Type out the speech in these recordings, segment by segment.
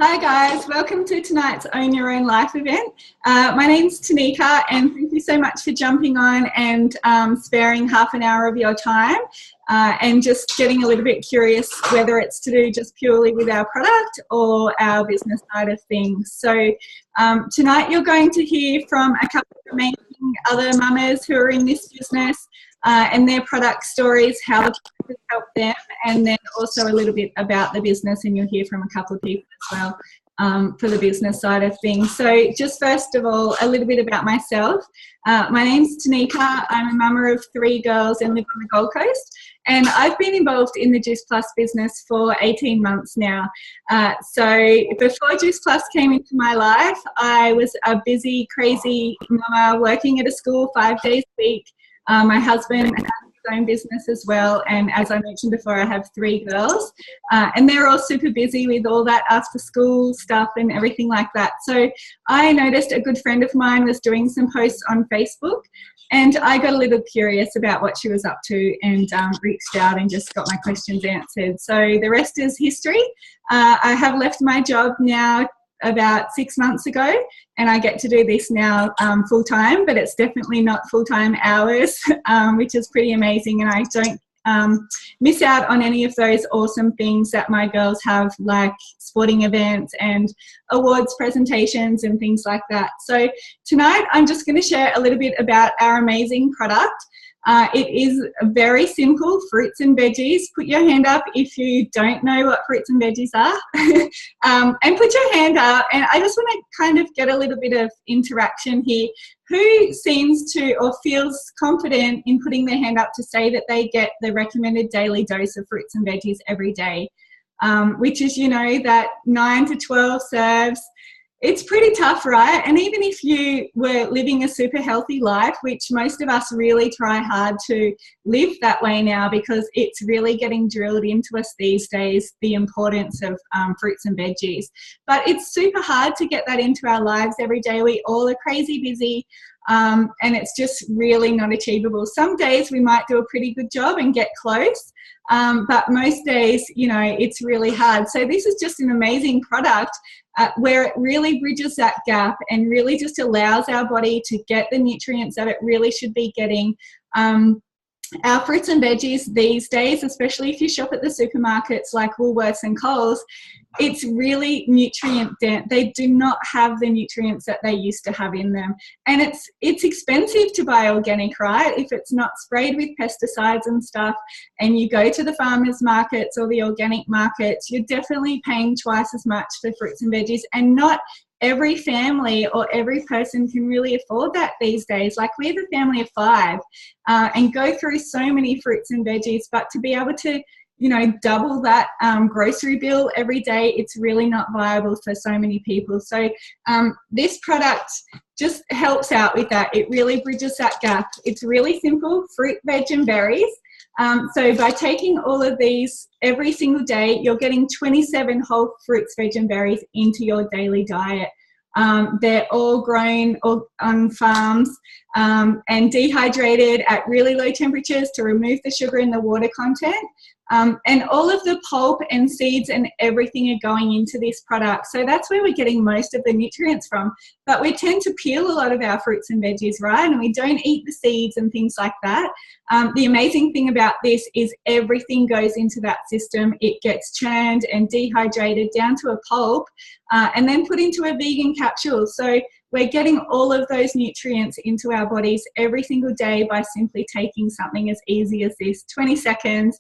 Hi guys, welcome to tonight's Own Your Own Life event. My name's Tanika and thank you so much for jumping on and sparing half an hour of your time and just getting a little bit curious whether it's to do just purely with our product or our business side of things. So tonight you're going to hear from a couple of amazing other mamas who are in this business and their product stories, how the product has helped them, and then also a little bit about the business, and you'll hear from a couple of people as well for the business side of things. So just first of all, a little bit about myself. My name's Tanika. I'm a mama of 3 girls and live on the Gold Coast, and I've been involved in the Juice Plus business for 18 months now. So before Juice Plus came into my life, I was a busy, crazy mama working at a school 5 days a week. My husband has his own business as well, and as I mentioned before, I have 3 girls, and they're all super busy with all that after school stuff and everything like that. So I noticed a good friend of mine was doing some posts on Facebook, and I got a little curious about what she was up to and reached out and just got my questions answered. So the rest is history. I have left my job now about 6 months ago, and I get to do this now full-time, but it's definitely not full-time hours, which is pretty amazing, and I don't miss out on any of those awesome things that my girls have, like sporting events and awards presentations and things like that. So tonight I'm just going to share a little bit about our amazing product. It is very simple, fruits and veggies. Put your hand up if you don't know what fruits and veggies are. And put your hand up, and I just want to kind of get a little bit of interaction here. Who seems to or feels confident in putting their hand up to say that they get the recommended daily dose of fruits and veggies every day, which is, you know, that 9 to 12 serves. It's pretty tough, right? And even if you were living a super healthy life, which most of us really try hard to live that way now because it's really getting drilled into us these days, the importance of fruits and veggies. But it's super hard to get that into our lives every day. We all are crazy busy. And it's just really not achievable. Some days we might do a pretty good job and get close, but most days, you know, it's really hard. So this is just an amazing product where it really bridges that gap and really just allows our body to get the nutrients that it really should be getting. Our fruits and veggies these days, especially if you shop at the supermarkets like Woolworths and Coles, it's really nutrient dense. They do not have the nutrients that they used to have in them. And it's expensive to buy organic, right? If it's not sprayed with pesticides and stuff, and you go to the farmers markets or the organic markets, you're definitely paying twice as much for fruits and veggies, and not every family or every person can really afford that these days. Like, we have a family of 5 and go through so many fruits and veggies, but to be able to, you know, double that grocery bill every day, it's really not viable for so many people. So this product just helps out with that. It really bridges that gap. It's really simple: fruit, veg and berries. So by taking all of these every single day, you're getting 27 whole fruits, veg and berries into your daily diet. They're all grown on farms and dehydrated at really low temperatures to remove the sugar in the water content. And all of the pulp and seeds and everything are going into this product. So that's where we're getting most of the nutrients from. But we tend to peel a lot of our fruits and veggies, right? And we don't eat the seeds and things like that. The amazing thing about this is everything goes into that system. It gets churned and dehydrated down to a pulp and then put into a vegan capsule. So we're getting all of those nutrients into our bodies every single day by simply taking something as easy as this. 20 seconds,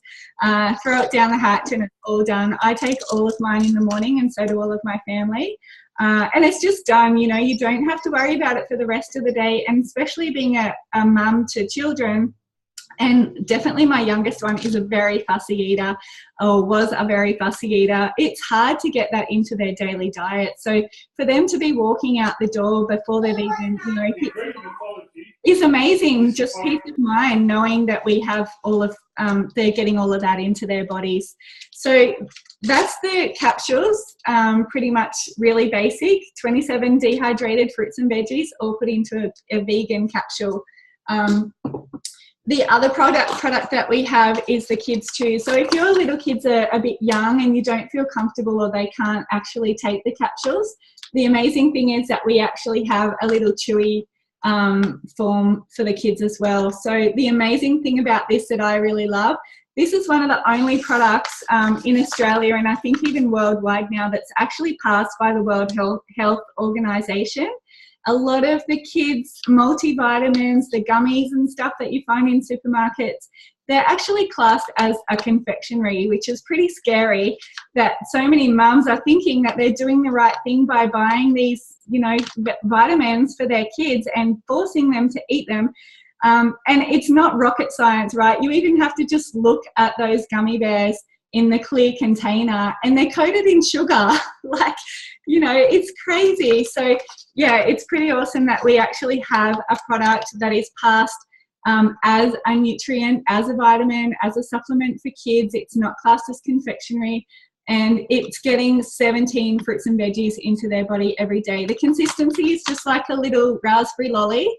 throw it down the hatch and it's all done. I take all of mine in the morning, and so do all of my family. And it's just done. You know, you don't have to worry about it for the rest of the day. And especially being a mum to children, and definitely my youngest one is a very fussy eater, or was a very fussy eater. It's hard to get that into their daily diet. So for them to be walking out the door before they've even, you know, is amazing. Just peace of mind knowing that we have all of, they're getting all of that into their bodies. So that's the capsules, pretty much really basic. 27 dehydrated fruits and veggies all put into a vegan capsule. The other product that we have is the Kids Chew. So if your little kids are a bit young and you don't feel comfortable or they can't actually take the capsules, the amazing thing is that we actually have a little chewy form for the kids as well. So the amazing thing about this that I really love, this is one of the only products in Australia, and I think even worldwide now, that's actually passed by the World Health Organization. A lot of the kids' multivitamins, the gummies and stuff that you find in supermarkets, they're actually classed as a confectionery, which is pretty scary that so many mums are thinking that they're doing the right thing by buying these, you know, vitamins for their kids and forcing them to eat them. And it's not rocket science, right? You even have to just look at those gummy bears in the clear container and they're coated in sugar. Like, you know, it's crazy. So yeah, it's pretty awesome that we actually have a product that is passed as a nutrient, as a vitamin, as a supplement for kids. It's not classed as confectionery, and it's getting 17 fruits and veggies into their body every day. The consistency is just like a little raspberry lolly.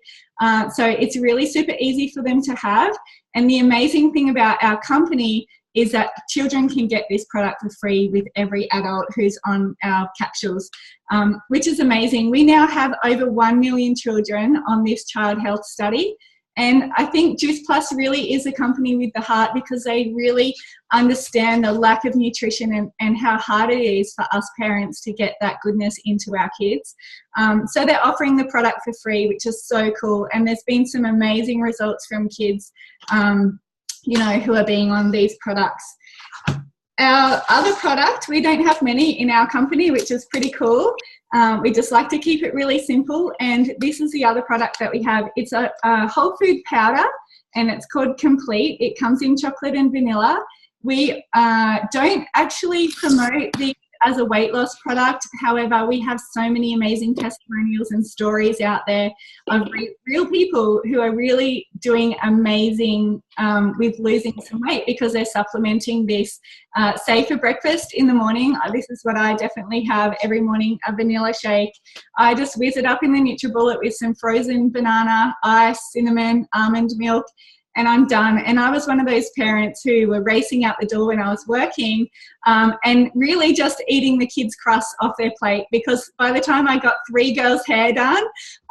So it's really super easy for them to have. And the amazing thing about our company is that children can get this product for free with every adult who's on our capsules, which is amazing. We now have over 1 million children on this child health study. And I think Juice Plus really is a company with the heart, because they really understand the lack of nutrition and how hard it is for us parents to get that goodness into our kids. So they're offering the product for free, which is so cool. And there's been some amazing results from kids you know, who are being on these products. Our other product, we don't have many in our company, which is pretty cool. We just like to keep it really simple. And this is the other product that we have. It's a whole food powder, and it's called Complete. It comes in chocolate and vanilla. We don't actually promote the as a weight loss product. However, we have so many amazing testimonials and stories out there of real people who are really doing amazing with losing some weight because they're supplementing this. Say for breakfast in the morning, this is what I definitely have every morning, a vanilla shake. I just whiz it up in the NutriBullet with some frozen banana, ice, cinnamon, almond milk, and I'm done. And I was one of those parents who were racing out the door when I was working and really just eating the kids' crusts off their plate, because by the time I got 3 girls' hair done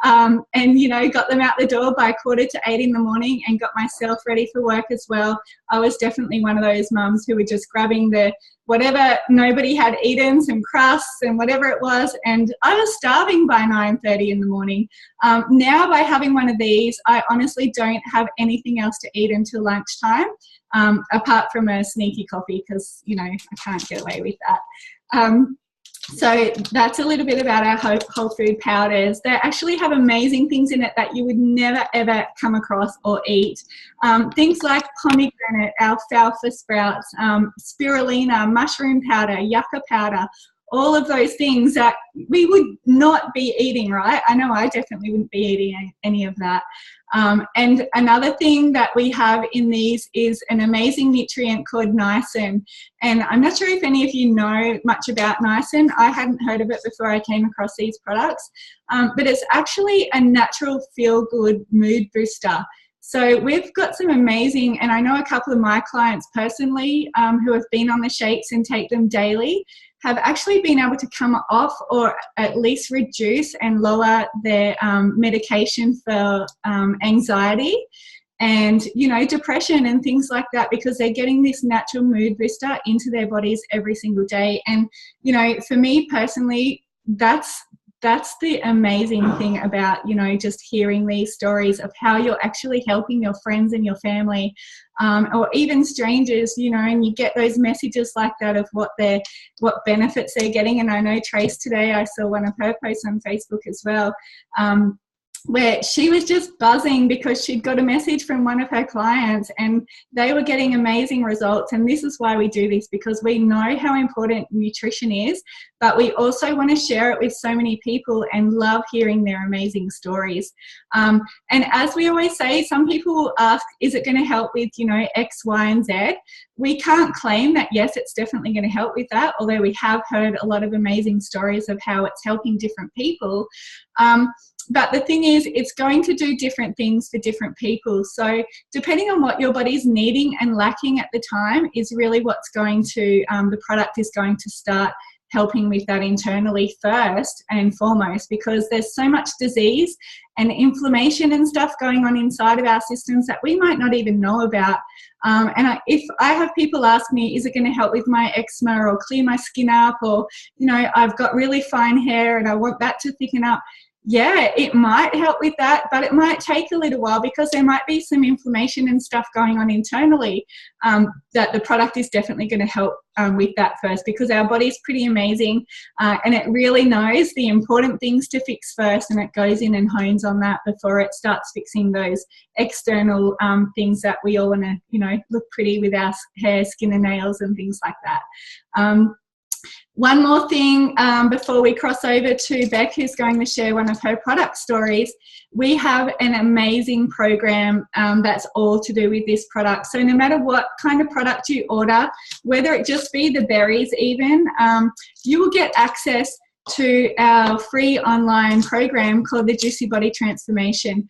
and, you know, got them out the door by 7:45 in the morning and got myself ready for work as well, I was definitely one of those mums who were just grabbing the whatever nobody had eaten, some crusts and whatever it was, and I was starving by 9:30 in the morning. Now, by having one of these, I honestly don't have anything else to eat until lunchtime, apart from a sneaky coffee, because, you know, I can't get away with that. So that's a little bit about our whole food powders. They actually have amazing things in it that you would never ever come across or eat. Things like pomegranate, alfalfa sprouts, spirulina, mushroom powder, yucca powder, all of those things that we would not be eating, right? I know I definitely wouldn't be eating any of that. And another thing that we have in these is an amazing nutrient called niacin. And I'm not sure if any of you know much about niacin. I hadn't heard of it before I came across these products, but it's actually a natural feel-good mood booster. So we've got some amazing, and I know a couple of my clients personally who have been on the shakes and take them daily, have actually been able to come off or at least reduce and lower their medication for anxiety and, you know, depression and things like that, because they're getting this natural mood booster into their bodies every single day. And, you know, for me personally, that's the amazing thing about, you know, just hearing these stories of how you're actually helping your friends and your family, or even strangers, you know, and you get those messages like that of what benefits they're getting. And I know Trace today, I saw one of her posts on Facebook as well, where she was just buzzing because she'd got a message from one of her clients and they were getting amazing results. And this is why we do this, because we know how important nutrition is, but we also want to share it with so many people and love hearing their amazing stories. And as we always say, some people will ask, is it going to help with, you know, X, Y, and Z? We can't claim that, yes, it's definitely going to help with that, although we have heard a lot of amazing stories of how it's helping different people. But the thing is, it's going to do different things for different people. So depending on what your body's needing and lacking at the time is really what's going to, the product is going to start helping with that internally first and foremost, because there's so much disease and inflammation and stuff going on inside of our systems that we might not even know about. If I have people ask me, is it going to help with my eczema or clear my skin up, or, you know, I've got really fine hair and I want that to thicken up. Yeah, it might help with that, but it might take a little while because there might be some inflammation and stuff going on internally, that the product is definitely going to help with that first, because our body's pretty amazing, and it really knows the important things to fix first, and it goes in and hones on that before it starts fixing those external things that we all want to, you know, look pretty with our hair, skin and nails and things like that. One more thing before we cross over to Beck, who's going to share one of her product stories. We have an amazing program that's all to do with this product. So no matter what kind of product you order, whether it just be the berries even, you will get access to our free online program called the Juicy Body Transformation.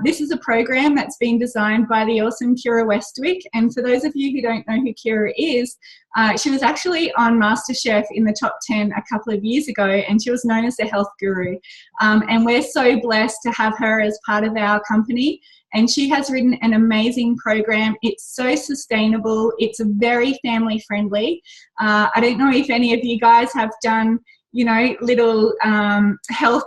This is a program that's been designed by the awesome Kira Westwick. And for those of you who don't know who Kira is, she was actually on MasterChef in the top 10 a couple of years ago, and she was known as the health guru. And we're so blessed to have her as part of our company. And she has written an amazing program. It's so sustainable. It's very family friendly. I don't know if any of you guys have done, you know, little health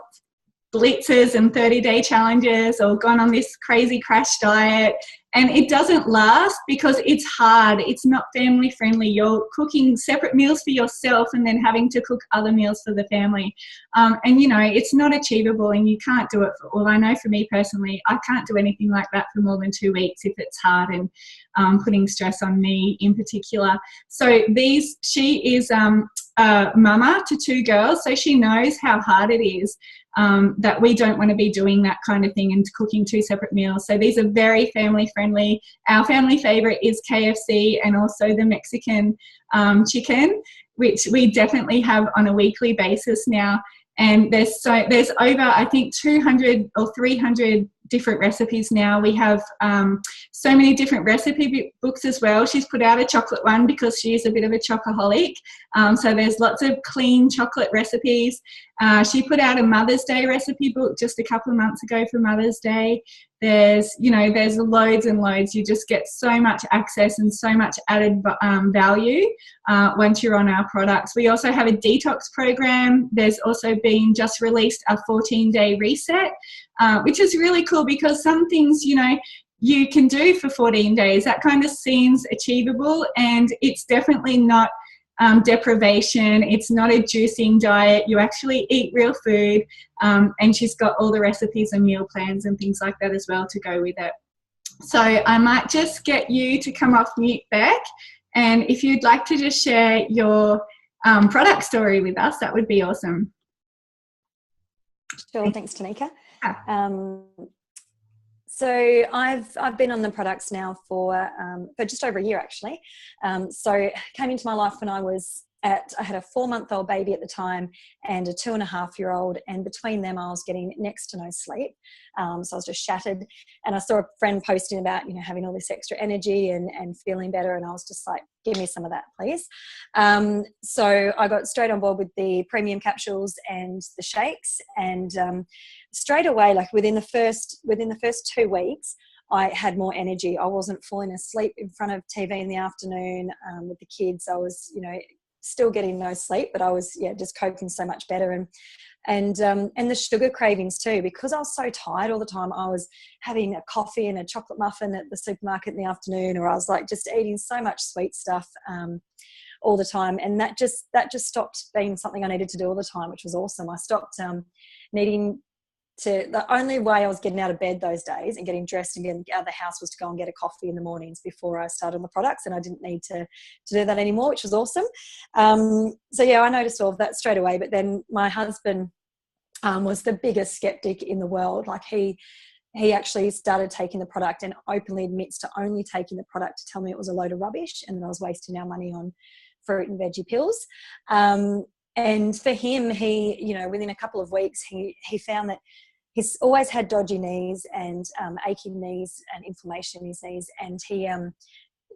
blitzes and 30-day challenges, or gone on this crazy crash diet, and it doesn't last because it's hard. It's not family friendly. You're cooking separate meals for yourself and then having to cook other meals for the family. And, you know, it's not achievable, and you can't do it for, well, I know for me personally, I can't do anything like that for more than 2 weeks if it's hard and putting stress on me in particular. So she is mama to 2 girls, so she knows how hard it is, that we don't want to be doing that kind of thing and cooking 2 separate meals. So these are very family friendly. Our family favorite is KFC, and also the Mexican chicken, which we definitely have on a weekly basis now. And there's over, I think, 200 or 300 different recipes now. We have so many different recipe books as well. She's put out a chocolate one because she is a bit of a chocoholic. So there's lots of clean chocolate recipes. She put out a Mother's Day recipe book just a couple of months ago for Mother's Day. There's loads and loads. You just get so much access and so much added value once you're on our products. We also have a detox program. There's also been just released a 14-day reset, which is really cool because some things, you know, you can do for 14 days. That kind of seems achievable, and it's definitely not deprivation. It's not a juicing diet. You actually eat real food, and she's got all the recipes and meal plans and things like that as well to go with it. So I might just get you to come off mute, Beck, and if you'd like to just share your product story with us, that would be awesome. Sure, thanks, Tanika. So I've been on the products now for just over a year, actually. So it came into my life when I had a 4-month-old baby at the time and a 2.5-year-old, and between them I was getting next to no sleep. So I was just shattered, and I saw a friend posting about, you know, having all this extra energy and feeling better, and I was just like, give me some of that, please. So I got straight on board with the premium capsules and the shakes, and straight away, like within the first 2 weeks, I had more energy. I wasn't falling asleep in front of TV in the afternoon with the kids. I was, you know, still getting no sleep, but I was, just coping so much better. And the sugar cravings too, because I was so tired all the time. I was having a coffee and a chocolate muffin at the supermarket in the afternoon, or I was like just eating so much sweet stuff all the time. And that just stopped being something I needed to do all the time, which was awesome. I stopped needing to, the only way I was getting out of bed those days and getting dressed and getting out of the house was to go and get a coffee in the mornings before I started on the products, and I didn't need to do that anymore, which was awesome. So yeah, I noticed all of that straight away. But then my husband was the biggest skeptic in the world. Like he actually started taking the product and openly admits to only taking the product to tell me it was a load of rubbish and that I was wasting our money on fruit and veggie pills. And for him, he, within a couple of weeks, he found that he's always had dodgy knees and aching knees and inflammation in his knees. And he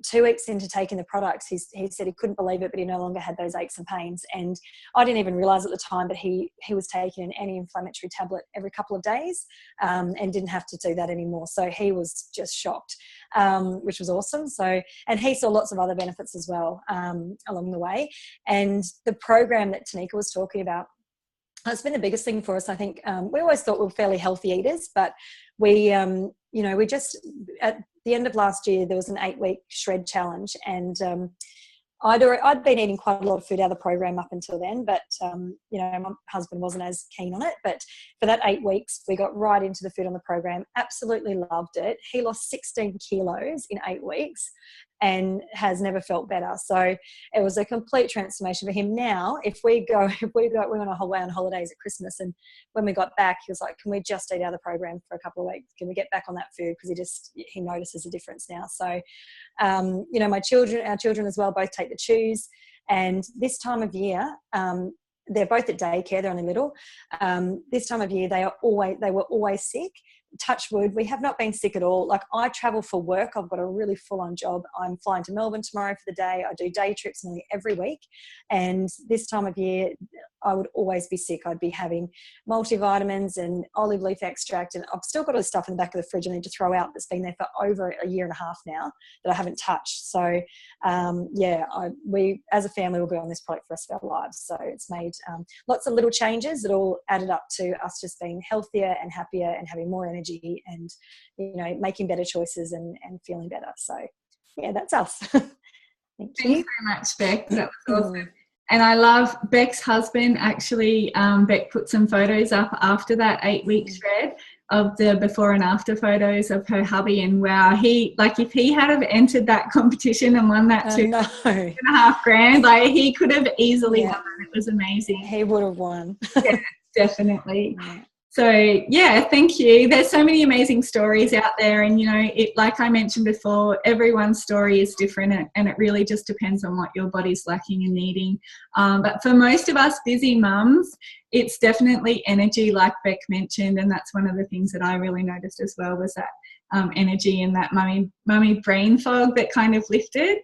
2 weeks into taking the products, he said he couldn't believe it, but he no longer had those aches and pains. And I didn't even realize at the time, but he was taking an anti-inflammatory tablet every couple of days, and didn't have to do that anymore. So he was just shocked, which was awesome. So, and he saw lots of other benefits as well along the way. And the program that Tanika was talking about, it's been the biggest thing for us. I think we always thought we were fairly healthy eaters, but we just, at the end of last year, there was an 8-week shred challenge, and I'd been eating quite a lot of food out of the program up until then, but my husband wasn't as keen on it. But for that 8 weeks, we got right into the food on the program, absolutely loved it. He lost 16 kilos in 8 weeks and has never felt better. So it was a complete transformation for him. Now, we went on holidays at Christmas, and when we got back, he was like, can we just eat out of the program for a couple of weeks? Can we get back on that food? Because he notices a difference now. So, our children as well, both take the chews. And this time of year, they're both at daycare, they're only little. This time of year, they were always sick. Touch wood, we have not been sick at all. Like, I travel for work. I've got a really full-on job. I'm flying to Melbourne tomorrow for the day. I do day trips nearly every week. And this time of year, I would always be sick. I'd be having multivitamins and olive leaf extract, and I've still got all this stuff in the back of the fridge I need to throw out that's been there for over a year and a half now that I haven't touched. So we as a family will be on this product for the rest of our lives. So it's made lots of little changes that all added up to us just being healthier and happier and having more energy and making better choices and feeling better. So yeah, that's us. Thank you. Thanks very much, Beck. That was awesome. And I love Beck's husband. Actually, Beck put some photos up after that 8-week shred of the before and after photos of her hubby. And wow, if he had have entered that competition and won that $2.5 grand, he could have easily won. It was amazing. He would have won. Yeah, definitely. Yeah. So yeah, thank you. There's so many amazing stories out there, and like I mentioned before, everyone's story is different, and it really just depends on what your body's lacking and needing. But for most of us busy mums, it's definitely energy, like Beck mentioned, and that's one of the things that I really noticed as well, was that energy and that mummy brain fog that kind of lifted.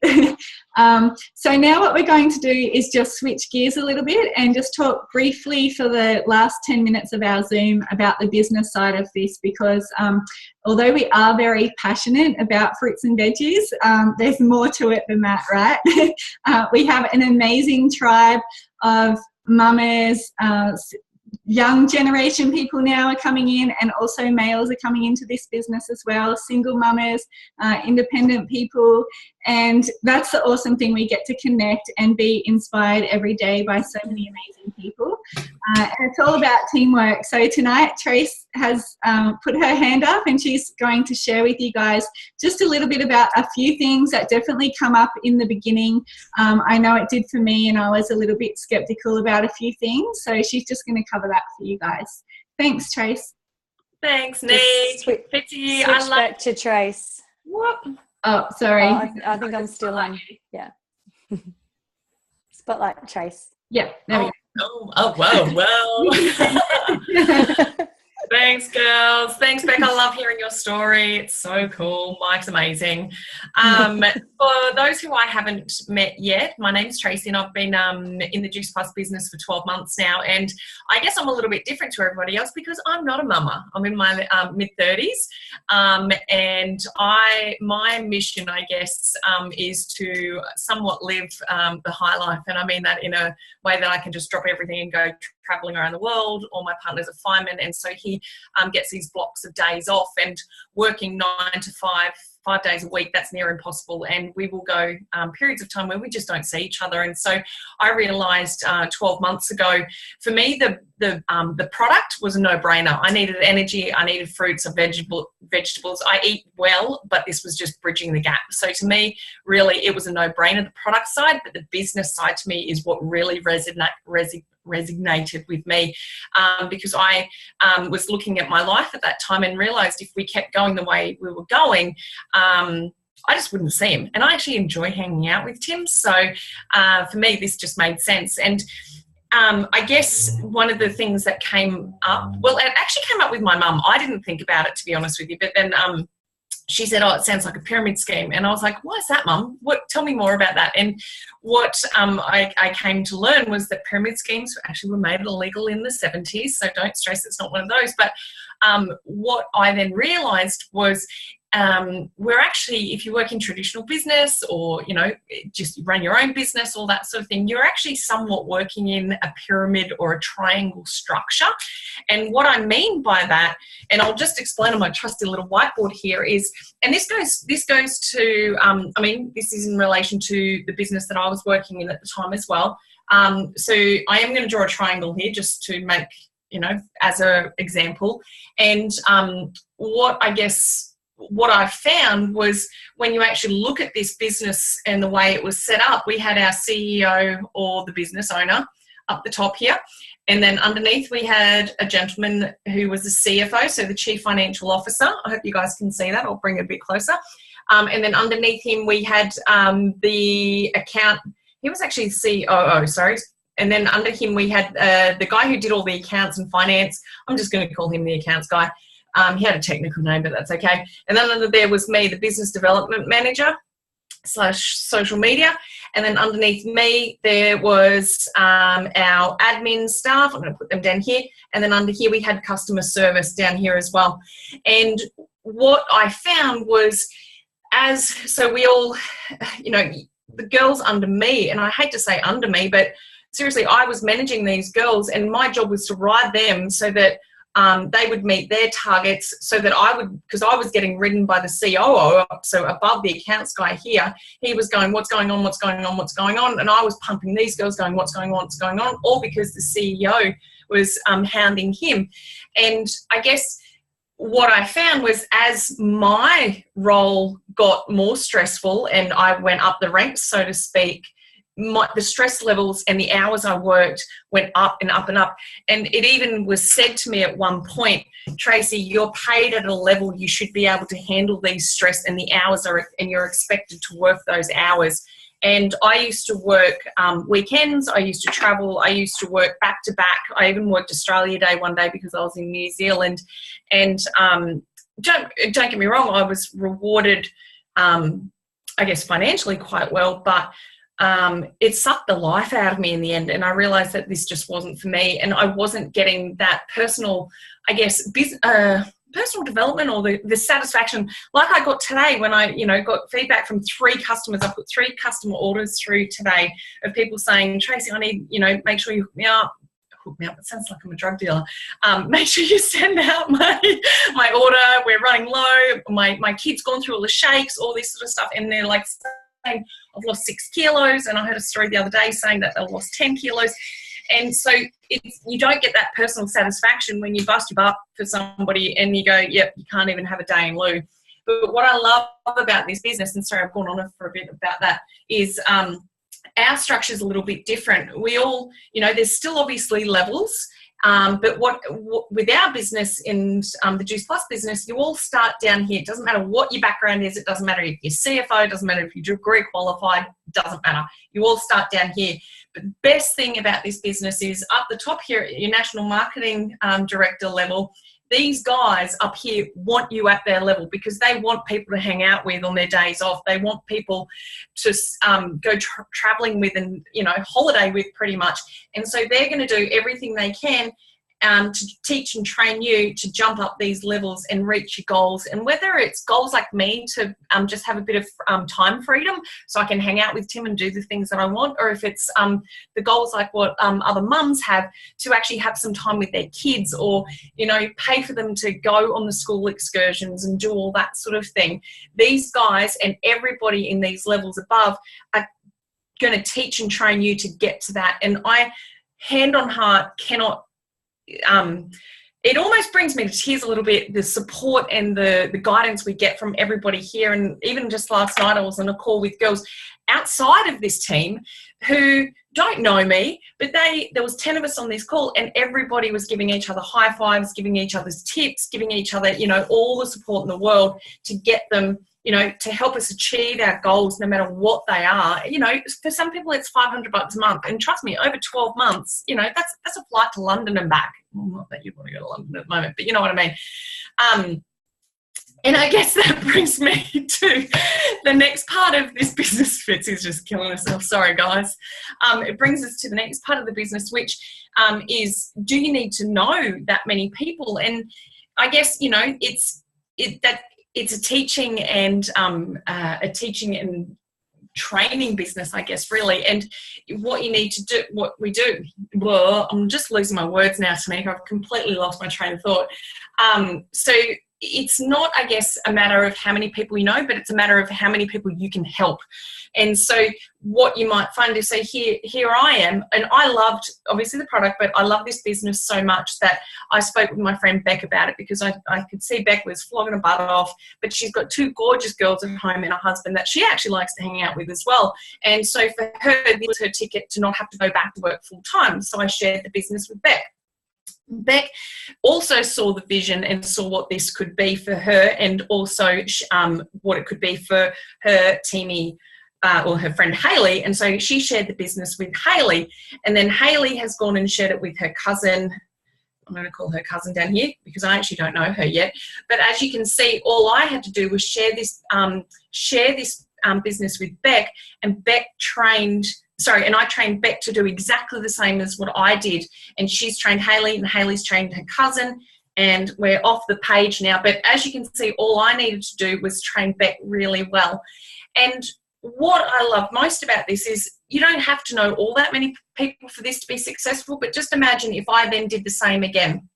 So now what we're going to do is just switch gears a little bit and just talk briefly for the last 10 minutes of our Zoom about the business side of this, because although we are very passionate about fruits and veggies, there's more to it than that, right? We have an amazing tribe of mamas, young generation people now are coming in, and also males are coming into this business as well, single mamas, independent people, and that's the awesome thing. We get to connect and be inspired every day by so many amazing people, and it's all about teamwork. So tonight Trace has put her hand up, and she's going to share with you guys just a little bit about a few things that definitely come up in the beginning. I know it did for me, and I was a little bit skeptical about a few things, so she's just going to cover that for you guys. Thanks, Trace. Thanks, Nick. Switch back to Trace. What? Oh, sorry. I think I'm still on. Yeah. Spotlight, Trace. Yeah, there we go. Well. Thanks, girls. Thanks, Beck. I love hearing your story. It's so cool. Mike's amazing. For those who I haven't met yet, my name's Tracy, and I've been in the Juice Plus business for 12 months now. And I guess I'm a little bit different to everybody else because I'm not a mama. I'm in my mid-30s. And my mission, I guess, is to somewhat live the high life. And I mean that in a way that I can just drop everything and go traveling around the world. All my partner's a fireman, and so he gets these blocks of days off, and working 9 to 5 days a week, that's near impossible. And we will go periods of time where we just don't see each other. And so I realised 12 months ago, for me, the product was a no-brainer. I needed energy, I needed fruits and vegetables. I eat well, but this was just bridging the gap. So to me, really, it was a no-brainer, the product side, but the business side to me is what really resonated with me, because I was looking at my life at that time and realised if we kept going the way we were going, I just wouldn't see him. And I actually enjoy hanging out with Tim. So for me, this just made sense. And I guess one of the things that came up, well, it actually came up with my mum. I didn't think about it, to be honest with you, but then she said, oh, it sounds like a pyramid scheme. And I was like, why is that, Mum? Tell me more about that. And what I came to learn was that pyramid schemes actually were made illegal in the 70s. So don't stress, it's not one of those. But what I then realised was we're actually, if you work in traditional business or, you know, just run your own business, all that sort of thing, you're actually somewhat working in a pyramid or a triangle structure. And what I mean by that, and I'll just explain on my trusty little whiteboard here is, and this goes to, I mean, this is in relation to the business that I was working in at the time as well. So I am going to draw a triangle here just to make, you know, as an example. And what I found was when you actually look at this business and the way it was set up, we had our CEO or the business owner up the top here. And then underneath we had a gentleman who was the CFO, so the Chief Financial Officer. I hope you guys can see that. I'll bring it a bit closer. And then underneath him we had the account. He was actually the COO, sorry. And then under him we had the guy who did all the accounts and finance. I'm just going to call him the accounts guy. He had a technical name, but that's okay. And then under there was me, the business development manager / social media. And then underneath me, there was our admin staff. I'm going to put them down here. And then under here, we had customer service down here as well. And what I found was so we all, you know, the girls under me, and I hate to say under me, but seriously, I was managing these girls and my job was to ride them so that they would meet their targets, so that because I was getting ridden by the COO, so above the accounts guy here, he was going, what's going on, what's going on, what's going on? And I was pumping these girls going, what's going on, what's going on? All because the CEO was hounding him. And I guess what I found was as my role got more stressful and I went up the ranks, so to speak, the stress levels and the hours I worked went up and up and up. And it even was said to me at one point, Tracy, you're paid at a level you should be able to handle these stress and the hours and you're expected to work those hours. And I used to work weekends, I used to travel, I used to work back to back. I even worked Australia Day one day because I was in New Zealand. And don't get me wrong, I was rewarded, I guess, financially quite well, but it sucked the life out of me in the end, and I realized that this just wasn't for me, and I wasn't getting that personal, I guess, personal development or the satisfaction like I got today when I, you know, got feedback from 3 customers. I put 3 customer orders through today of people saying, Tracy, I need, you know, make sure you hook me up. It sounds like I'm a drug dealer. Make sure you send out my order. We're running low. My kid's gone through all the shakes, all this sort of stuff, and they're like, I've lost 6 kilos, and I heard a story the other day saying that they lost 10 kilos. And so you don't get that personal satisfaction when you bust your butt for somebody and you go, yep, you can't even have a day in lieu. But what I love about this business, and sorry, I've gone on for a bit about that, is our structure is a little bit different. We all, you know, there's still obviously levels. But what with our business and the Juice Plus business, you all start down here. It doesn't matter what your background is. It doesn't matter if you're CFO. It doesn't matter if you're degree qualified. It doesn't matter. You all start down here. But the best thing about this business is up the top here at your national marketing director level, these guys up here want you at their level because they want people to hang out with on their days off. They want people to go traveling with and, you know, holiday with pretty much. And so they're going to do everything they can to teach and train you to jump up these levels and reach your goals. And whether it's goals like me to just have a bit of time freedom so I can hang out with Tim and do the things that I want, or if it's the goals like what other mums have to actually have some time with their kids, or, you know, pay for them to go on the school excursions and do all that sort of thing. These guys and everybody in these levels above are going to teach and train you to get to that. And I, hand on heart, cannot it almost brings me to tears a little bit, the support and the guidance we get from everybody here. And even just last night I was on a call with girls outside of this team who don't know me, but there was 10 of us on this call, and everybody was giving each other high fives, giving each other's tips, giving each other, you know, all the support in the world to get them, you know, to help us achieve our goals, no matter what they are. You know, for some people it's $500 a month, and trust me, over 12 months, you know, that's a flight to London and back. Well, not that you want to go to London at the moment, but you know what I mean. And I guess that brings me to the next part of this business. Fitz is just killing herself. Sorry, guys. It brings us to the next part of the business, which is, do you need to know that many people? And I guess, you know, it's a teaching and training business, I guess, really. And what you need to do, what we do, well, I'm just losing my words now, Tamika. I've completely lost my train of thought. So it's not, I guess, a matter of how many people you know, but it's a matter of how many people you can help. And so what you might find is, so here I am, and I loved, obviously, the product, but I love this business so much that I spoke with my friend Beck about it, because I could see Beck was flogging her butt off, but she's got two gorgeous girls at home and a husband that she actually likes to hang out with as well. And so for her, this was her ticket to not have to go back to work full time. So I shared the business with Beck. Beck also saw the vision and saw what this could be for her, and also what it could be for her teamie, or her friend Hayley. And so she shared the business with Hayley, and then Hayley has gone and shared it with her cousin. I'm going to call her cousin down here because I actually don't know her yet. But as you can see, all I had to do was share this business with Beck, and Beck I trained Beck to do exactly the same as what I did. And she's trained Hayley, and Hayley's trained her cousin, and we're off the page now. But as you can see, all I needed to do was train Beck really well. And what I love most about this is you don't have to know all that many people for this to be successful, but just imagine if I then did the same again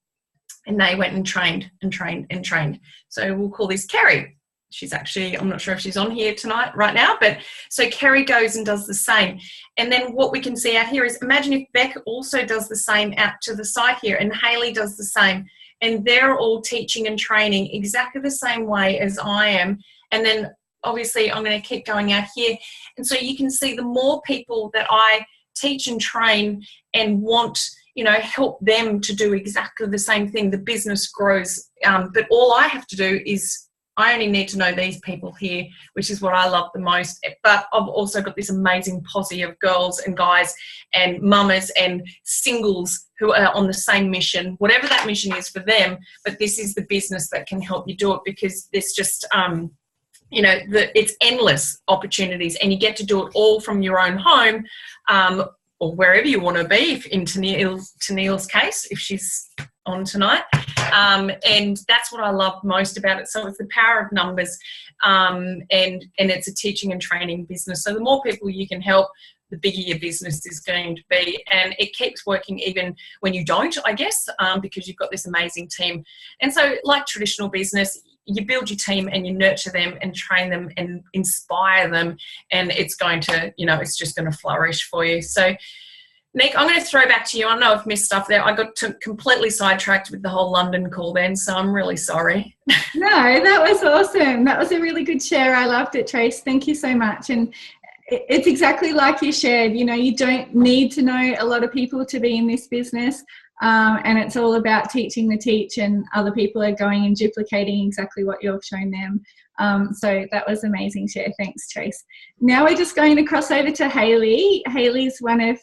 and they went and trained and trained and trained. So we'll call this Kerry. She's actually, I'm not sure if she's on here tonight, right now, but so Kerry goes and does the same. And then what we can see out here is, imagine if Beck also does the same out to the side here, and Hayley does the same, and they're all teaching and training exactly the same way as I am. And then obviously I'm going to keep going out here. And so you can see the more people that I teach and train and want, you know, help them to do exactly the same thing, the business grows. But all I have to do is, I only need to know these people here, which is what I love the most. But I've also got this amazing posse of girls and guys and mamas and singles who are on the same mission, whatever that mission is for them. But this is the business that can help you do it, because there's just, you know, it's endless opportunities, and you get to do it all from your own home, or wherever you want to be, if in Tennille's case, if she's on tonight. And that's what I love most about it. So it's the power of numbers, and it's a teaching and training business. So the more people you can help, the bigger your business is going to be. And it keeps working even when you don't, I guess, because you've got this amazing team. And so like traditional business, you build your team and you nurture them and train them and inspire them, and it's going to, you know, it's just going to flourish for you. So Nick, I'm going to throw back to you. I know I've missed stuff there. I got completely sidetracked with the whole London call then, so I'm really sorry. No, that was awesome. That was a really good share. I loved it, Trace. Thank you so much. And it's exactly like you shared. You know, you don't need to know a lot of people to be in this business. And it's all about teaching the teach, and other people are going and duplicating exactly what you've shown them. So that was amazing share. Thanks, Trace. Now we're just going to cross over to Hayley. Hayley's one of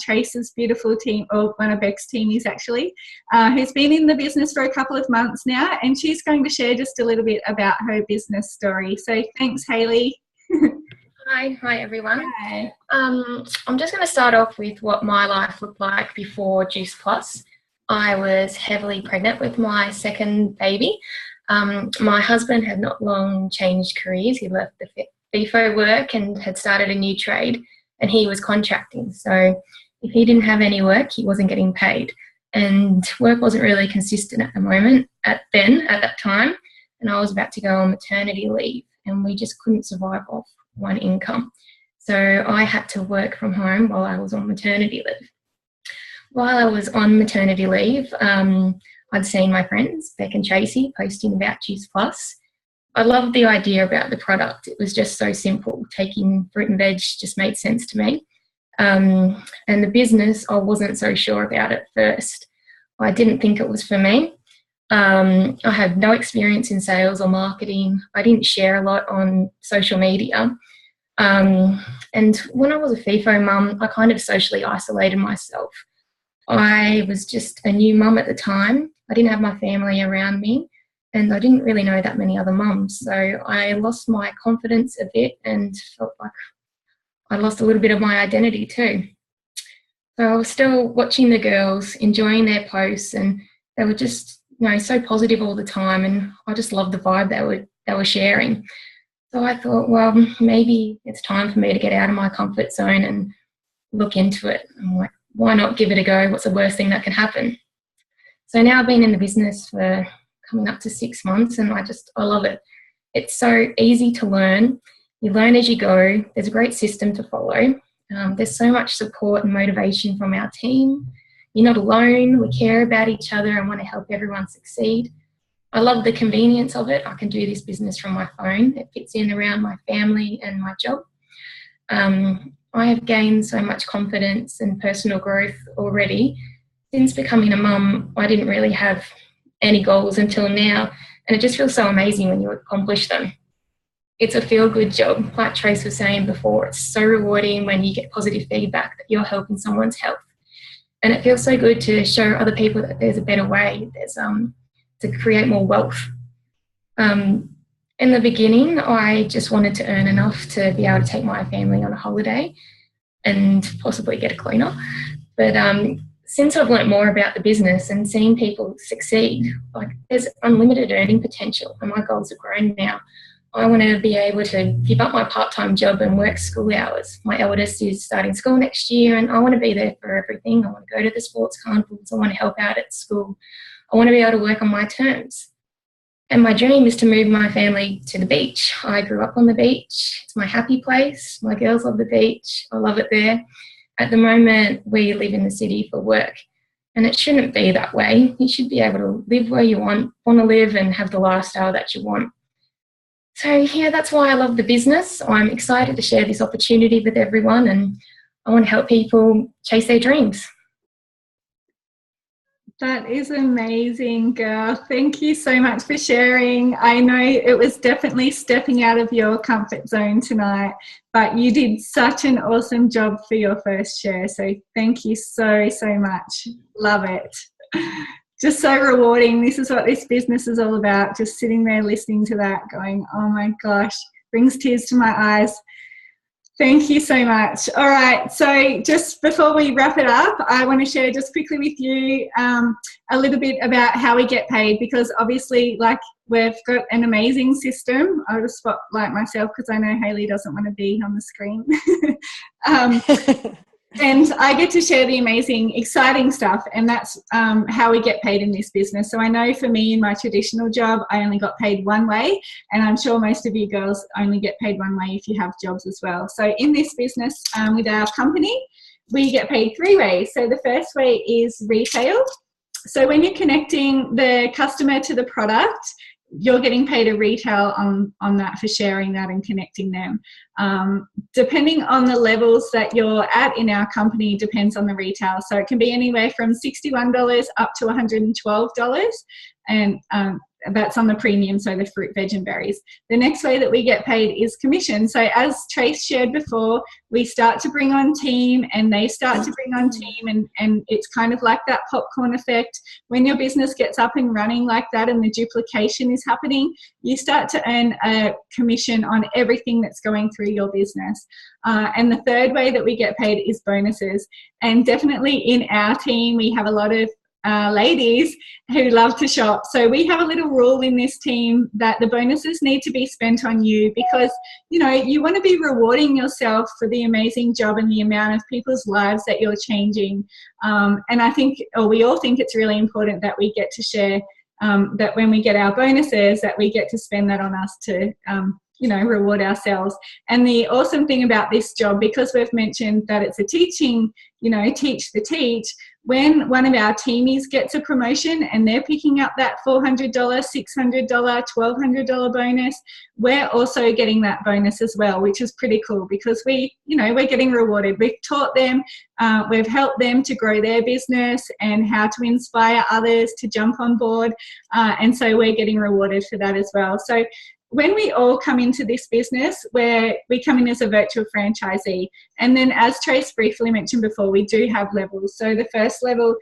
Trace's beautiful team, or one of Beck's teamies actually, who's been in the business for a couple of months now, and she's going to share just a little bit about her business story. So thanks, Hayley. Hi everyone. Hi. I'm just going to start off with what my life looked like before Juice Plus. I was heavily pregnant with my second baby. My husband had not long changed careers. He left the FIFO work and had started a new trade, and he was contracting. So if he didn't have any work, he wasn't getting paid. And work wasn't really consistent at the moment, at that time. And I was about to go on maternity leave, and we just couldn't survive off one income. So I had to work from home while I was on maternity leave. While I was on maternity leave, I'd seen my friends, Beck and Tracy, posting about Juice Plus. I loved the idea about the product. It was just so simple. Taking fruit and veg just made sense to me. And the business, I wasn't so sure about at first. I didn't think it was for me. I had no experience in sales or marketing. I didn't share a lot on social media. And when I was a FIFO mum, I kind of socially isolated myself. I was just a new mum at the time. I didn't have my family around me, and I didn't really know that many other mums. So I lost my confidence a bit and felt like I lost a little bit of my identity too. So I was still watching the girls, enjoying their posts, and they were just, so positive all the time, and I just loved the vibe they were sharing. So I thought, well, maybe it's time for me to get out of my comfort zone and look into it. I'm like, why not give it a go? What's the worst thing that can happen? So now I've been in the business for coming up to 6 months, and I love it. It's so easy to learn. You learn as you go. There's a great system to follow. There's so much support and motivation from our team. You're not alone. We care about each other and want to help everyone succeed. I love the convenience of it. I can do this business from my phone. It fits in around my family and my job. I have gained so much confidence and personal growth already. Since becoming a mum, I didn't really have any goals until now, and it just feels so amazing when you accomplish them. It's a feel-good job. Like Trace was saying before, it's so rewarding when you get positive feedback that you're helping someone's health. And it feels so good to show other people that there's a better way. There's to create more wealth. In the beginning, I just wanted to earn enough to be able to take my family on a holiday and possibly get a cleaner. But since I've learnt more about the business and seen people succeed, like there's unlimited earning potential, and my goals have grown now. I want to be able to give up my part-time job and work school hours. My eldest is starting school next year, and I want to be there for everything. I want to go to the sports carnivals. I want to help out at school. I want to be able to work on my terms. And my dream is to move my family to the beach. I grew up on the beach. It's my happy place. My girls love the beach. I love it there. At the moment, we live in the city for work, and it shouldn't be that way. You should be able to live where you want to live and have the lifestyle that you want. So, yeah, that's why I love the business. I'm excited to share this opportunity with everyone, and I want to help people chase their dreams. That is amazing, girl. Thank you so much for sharing. I know it was definitely stepping out of your comfort zone tonight, but you did such an awesome job for your first share. So thank you so, so much. Love it. Just so rewarding. This is what this business is all about. Just sitting there listening to that going, oh my gosh, brings tears to my eyes. Thank you so much. All right, so just before we wrap it up, I want to share just quickly with you a little bit about how we get paid, because obviously, like, we've got an amazing system. I'll just spotlight myself because I know Hayley doesn't want to be on the screen. And I get to share the amazing, exciting stuff, and that's how we get paid in this business. So I know for me in my traditional job, I only got paid one way, and I'm sure most of you girls only get paid one way if you have jobs as well. So in this business with our company, we get paid 3 ways. So the first way is retail. So when you're connecting the customer to the product, you're getting paid a retail on that for sharing that and connecting them. Depending on the levels that you're at in our company depends on the retail. So it can be anywhere from $61 up to $112, and that's on the premium, so the fruit, veg and berries. The next way that we get paid is commission. So as Trace shared before, we start to bring on team and they start to bring on team, and it's kind of like that popcorn effect. When your business gets up and running like that and the duplication is happening, you start to earn a commission on everything that's going through your business. And the third way that we get paid is bonuses. And definitely in our team, we have a lot of ladies who love to shop. So we have a little rule in this team that the bonuses need to be spent on you, because you want to be rewarding yourself for the amazing job and the amount of people's lives that you're changing. And I think, or we all think, it's really important that we get to share that when we get our bonuses, that we get to spend that on us to reward ourselves. And the awesome thing about this job, because we've mentioned that it's a teaching, teach the teach, when one of our teamies gets a promotion and they're picking up that $400, $600, $1,200 bonus, we're also getting that bonus as well, which is pretty cool because we're getting rewarded. We've taught them, we've helped them to grow their business and how to inspire others to jump on board. And so we're getting rewarded for that as well. So when we all come into this business, where we come in as a virtual franchisee, and then as Trace briefly mentioned before, we do have levels. So the first level,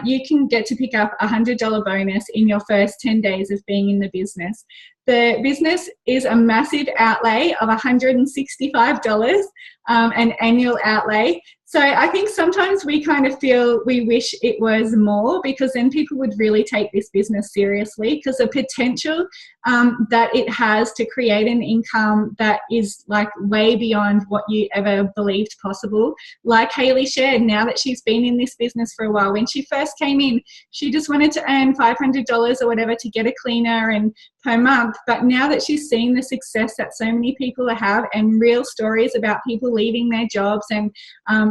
you can get to pick up a $100 bonus in your first 10 days of being in the business. The business is a massive outlay of $165, an annual outlay. So I think sometimes we kind of feel we wish it was more, because then people would really take this business seriously, because the potential that it has to create an income that is like way beyond what you ever believed possible. Like Hayley shared, now that she's been in this business for a while, when she first came in, she just wanted to earn $500 or whatever to get a cleaner and per month. But now that she's seen the success that so many people have, and real stories about people leaving their jobs and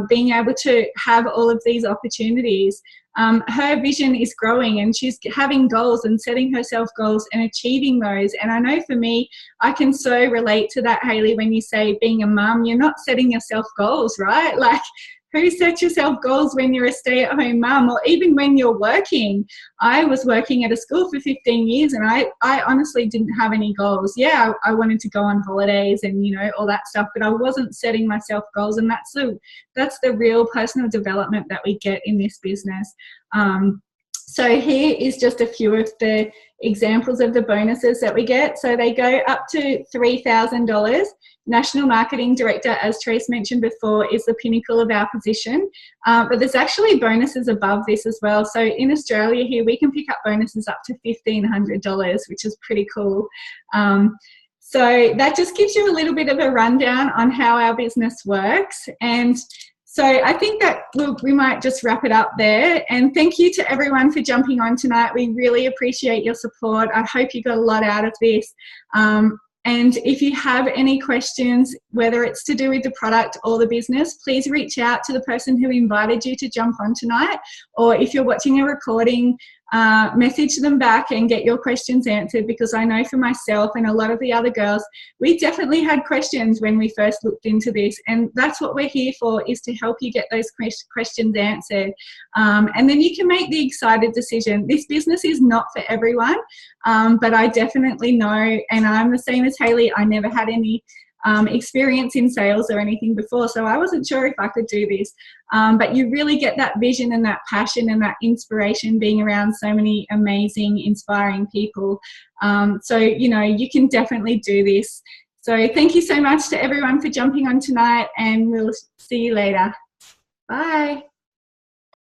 being able to have all of these opportunities, her vision is growing, and she's having goals and setting herself goals and achieving those. And I know for me, I can so relate to that, Hayley, when you say being a mum, you're not setting yourself goals, right? Like, who sets yourself goals when you're a stay-at-home mum, or even when you're working? I was working at a school for 15 years and I honestly didn't have any goals. Yeah, I wanted to go on holidays and, all that stuff, but I wasn't setting myself goals. And that's the real personal development that we get in this business. So here is just a few of the examples of the bonuses that we get. So they go up to $3,000. National Marketing Director, as Trace mentioned before, is the pinnacle of our position. But there's actually bonuses above this as well. So in Australia here, we can pick up bonuses up to $1,500, which is pretty cool. So that just gives you a little bit of a rundown on how our business works. And so I think that we might just wrap it up there. And thank you to everyone for jumping on tonight. We really appreciate your support. I hope you got a lot out of this. And if you have any questions, whether it's to do with the product or the business, please reach out to the person who invited you to jump on tonight. Or if you're watching a recording, message them back and get your questions answered, because I know for myself and a lot of the other girls, we definitely had questions when we first looked into this, and that's what we're here for, is to help you get those questions answered. And then you can make the excited decision. This business is not for everyone, but I definitely know, and I'm the same as Hayley, I never had any experience in sales or anything before, so I wasn't sure if I could do this. But you really get that vision and that passion and that inspiration being around so many amazing, inspiring people. So, you can definitely do this. So thank you so much to everyone for jumping on tonight, and we'll see you later. Bye.